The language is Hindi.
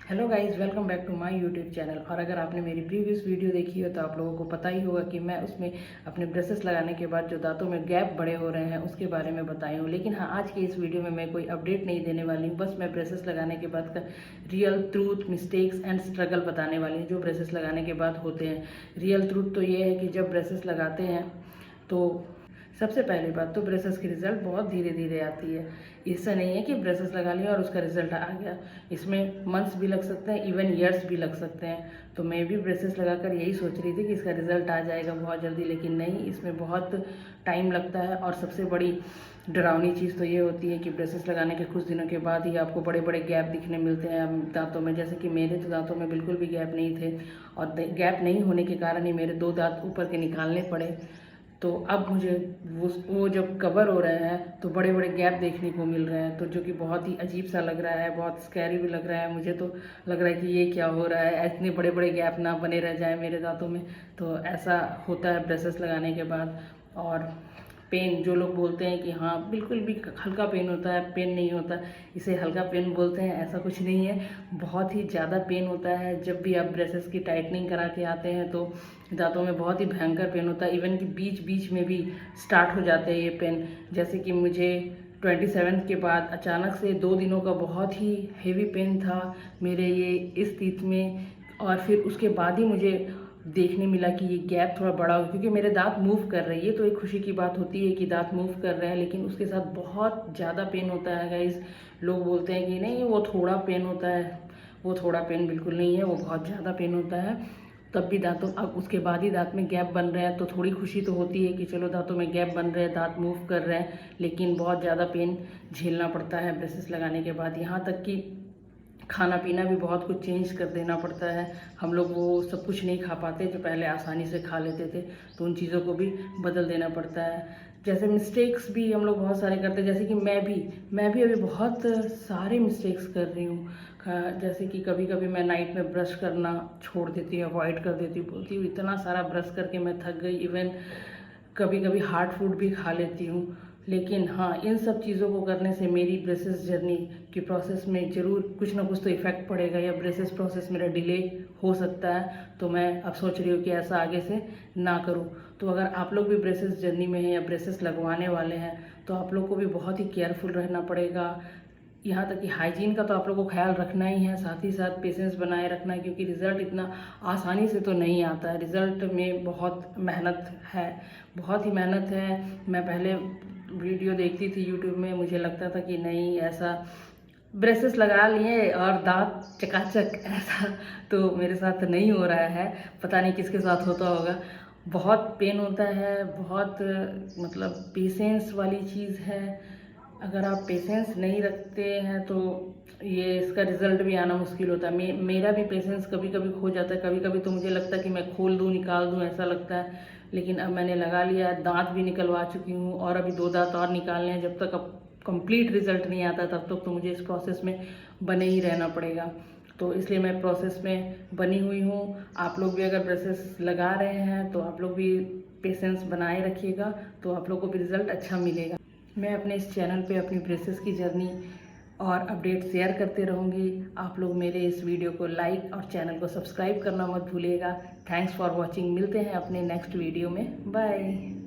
Hello guys, welcome back to my YouTube channel. और अगर आपने मेरी प्रीवियस वीडियो देखी हो तो आप लोगों को पता ही होगा कि मैं उसमें अपने ब्रशेस लगाने के बाद जो दांतों में गैप बड़े हो रहे हैं उसके बारे में बताई हूँ। लेकिन हाँ, आज की इस वीडियो में मैं कोई अपडेट नहीं देने वाली हूँ। बस मैं ब्रशेस लगाने के बाद का real truth, mistakes and struggle बताने वाली हूँ जो ब्रशेस लगाने के बाद होते हैं। रियल ट्रूथ तो ये है कि जब ब्रशेस लगाते हैं तो सबसे पहली बात तो ब्रशेस की रिज़ल्ट बहुत धीरे धीरे आती है। इससे नहीं है कि ब्रशेस लगा लिया और उसका रिज़ल्ट आ गया। इसमें मंथ्स भी लग सकते हैं, इवन ईयर्स भी लग सकते हैं। तो मैं भी ब्रशेस लगाकर यही सोच रही थी कि इसका रिज़ल्ट आ जाएगा बहुत जल्दी, लेकिन नहीं, इसमें बहुत टाइम लगता है। और सबसे बड़ी डरावनी चीज़ तो ये होती है कि ब्रशेस लगाने के कुछ दिनों के बाद ही आपको बड़े बड़े गैप दिखने मिलते हैं दांतों में। जैसे कि मेरे तो दांतों में बिल्कुल भी गैप नहीं थे, और गैप नहीं होने के कारण ही मेरे 2 दांत ऊपर के निकालने पड़े। तो अब मुझे वो जब कवर हो रहे हैं तो बड़े बड़े गैप देखने को मिल रहे हैं, तो जो कि बहुत ही अजीब सा लग रहा है, बहुत स्कैरी भी लग रहा है। मुझे तो लग रहा है कि ये क्या हो रहा है, इतने बड़े बड़े गैप ना बने रह जाए मेरे दांतों में। तो ऐसा होता है ब्रशेस लगाने के बाद। और पेन, जो लोग बोलते हैं कि हाँ बिल्कुल भी हल्का पेन होता है, पेन नहीं होता, इसे हल्का पेन बोलते हैं, ऐसा कुछ नहीं है। बहुत ही ज़्यादा पेन होता है। जब भी आप ब्रशेस की टाइटनिंग करा के आते हैं तो दांतों में बहुत ही भयंकर पेन होता है। इवन कि बीच बीच में भी स्टार्ट हो जाते हैं ये पेन। जैसे कि मुझे 27 के बाद अचानक से 2 दिनों का बहुत ही हेवी पेन था मेरे ये इस टीथ में। और फिर उसके बाद ही मुझे देखने मिला कि ये गैप थोड़ा बड़ा हो, क्योंकि मेरे दांत मूव कर रही है। तो एक खुशी की बात होती है कि दांत मूव कर रहे हैं, लेकिन उसके साथ बहुत ज़्यादा पेन होता है गाइस। लोग बोलते हैं कि नहीं वो थोड़ा पेन होता है, वो थोड़ा पेन बिल्कुल नहीं है, वो बहुत ज़्यादा पेन होता है। तब भी दांतों, अब उसके बाद ही दांत में गैप बन रहे हैं तो थोड़ी खुशी तो होती है कि चलो दांतों में गैप बन रहे हैं, दांत मूव कर रहे हैं। लेकिन बहुत ज़्यादा पेन झेलना पड़ता है ब्रेसेस लगाने के बाद। यहाँ तक कि खाना पीना भी बहुत कुछ चेंज कर देना पड़ता है। हम लोग वो सब कुछ नहीं खा पाते जो पहले आसानी से खा लेते थे, तो उन चीज़ों को भी बदल देना पड़ता है। जैसे मिस्टेक्स भी हम लोग बहुत सारे करते हैं, जैसे कि मैं भी अभी बहुत सारे मिस्टेक्स कर रही हूँ। जैसे कि कभी कभी मैं नाइट में ब्रश करना छोड़ देती हूँ, अवॉइड कर देती हूँ, बोलती हूँ इतना सारा ब्रश करके मैं थक गई। इवन कभी कभी हार्ड फूड भी खा लेती हूँ। लेकिन हाँ, इन सब चीज़ों को करने से मेरी ब्रेसेस जर्नी की प्रोसेस में ज़रूर कुछ ना कुछ तो इफ़ेक्ट पड़ेगा, या ब्रेसेस प्रोसेस मेरा डिले हो सकता है। तो मैं अब सोच रही हूँ कि ऐसा आगे से ना करूँ। तो अगर आप लोग भी ब्रेसेस जर्नी में हैं या ब्रेसेस लगवाने वाले हैं तो आप लोग को भी बहुत ही केयरफुल रहना पड़ेगा। यहाँ तक कि हाइजीन का तो आप लोगों को ख्याल रखना ही है, साथ ही साथ पेशेंस बनाए रखना है, क्योंकि रिज़ल्ट इतना आसानी से तो नहीं आता है। रिज़ल्ट में बहुत मेहनत है, बहुत ही मेहनत है। मैं पहले वीडियो देखती थी यूट्यूब में, मुझे लगता था कि नहीं ऐसा ब्रेसेस लगा लिए और दांत चकाचक, ऐसा तो मेरे साथ नहीं हो रहा है। पता नहीं किसके साथ होता होगा। बहुत पेन होता है, बहुत मतलब पेशेंस वाली चीज़ है। अगर आप पेशेंस नहीं रखते हैं तो ये इसका रिज़ल्ट भी आना मुश्किल होता है। मेरा भी पेशेंस कभी कभी खो जाता है। कभी कभी तो मुझे लगता है कि मैं खोल दूँ, निकाल दूँ, ऐसा लगता है। लेकिन अब मैंने लगा लिया, दांत भी निकलवा चुकी हूँ और अभी 2 दांत और निकालने हैं। जब तक अब कंप्लीट रिज़ल्ट नहीं आता तब तक तो मुझे इस प्रोसेस में बने ही रहना पड़ेगा। तो इसलिए मैं प्रोसेस में बनी हुई हूँ। आप लोग भी अगर ब्रशेस लगा रहे हैं तो आप लोग भी पेशेंस बनाए रखिएगा, तो आप लोग को भी रिज़ल्ट अच्छा मिलेगा। मैं अपने इस चैनल पे अपनी ब्रेसेस की जर्नी और अपडेट शेयर करते रहूँगी। आप लोग मेरे इस वीडियो को लाइक और चैनल को सब्सक्राइब करना मत भूलिएगा। Thanks for watching. मिलते हैं अपने नेक्स्ट वीडियो में। बाय।